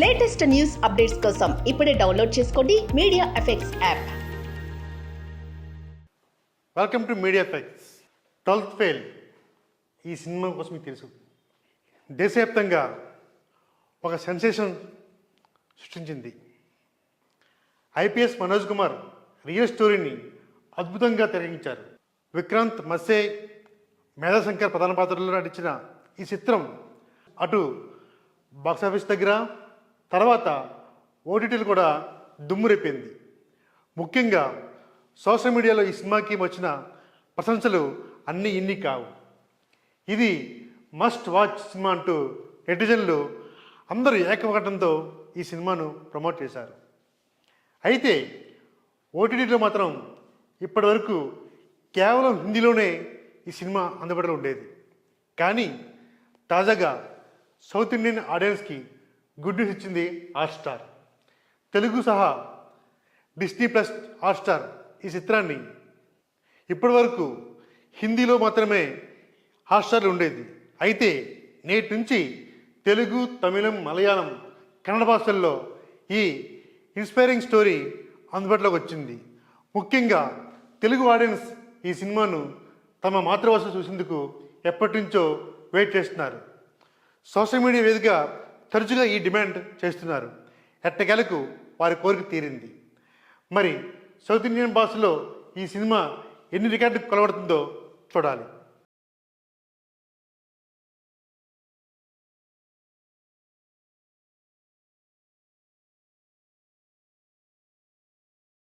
Latest news updates కోసం ఇప్పుడే download చేసుకోండి media effects app. Welcome to media effects. 12th fail ఈ cinema కోసం మీకు తెలుసు, దేశవ్యాప్తంగా ఒక సెన్సేషన్ సృష్టించింది. ఐపీఎస్ మనోజ్ కుమార్ రియల్ స్టోరీని అద్భుతంగా తెరగించారు. విక్రాంత్ మస్సే, మేధాశంకర్ ప్రధాన పాత్రలో నటించిన ఈ చిత్రం అటు బాక్సాఫీస్ దగ్గర, తర్వాత ఓటీటీలు కూడా దుమ్ము రేపింది. ముఖ్యంగా సోషల్ మీడియాలో ఈ సినిమాకి వచ్చిన ప్రశంసలు అన్నీ ఇన్ని కావు. ఇది మస్ట్ వాచ్ సినిమా అంటూ నెటిజన్లు అందరూ ఏకవకటంతో ఈ సినిమాను ప్రమోట్ చేశారు. అయితే ఓటీటీలో మాత్రం ఇప్పటి వరకు కేవలం హిందీలోనే ఈ సినిమా అందుబాటులో ఉండేది. కానీ తాజాగా సౌత్ ఇండియన్ ఆడియన్స్కి గుడ్ న్యూస్ ఇచ్చింది హాట్స్టార్. తెలుగు సహా డిస్నీ ప్లస్ హాట్స్టార్ ఈ చిత్రాన్ని ఇప్పటి వరకు హిందీలో మాత్రమే హాట్స్టార్లో ఉండేది. అయితే నేటి నుంచి తెలుగు, తమిళం, మలయాళం, కన్నడ భాషల్లో ఈ ఇన్స్పైరింగ్ స్టోరీ అందుబాటులోకి వచ్చింది. ముఖ్యంగా తెలుగు ఆడియన్స్ ఈ సినిమాను తమ మాతృభాష చూసేందుకు ఎప్పటి నుంచో వెయిట్ చేస్తున్నారు. సోషల్ మీడియా వేదికగా తరచుగా ఈ డిమాండ్ చేస్తున్నారు. ఎట్టకేలకు వారి కోరిక తీరింది. మరి సౌత్ ఇండియన్ భాషలో ఈ సినిమా ఎన్ని రికార్డు కొలబడుతుందో చూడాలి.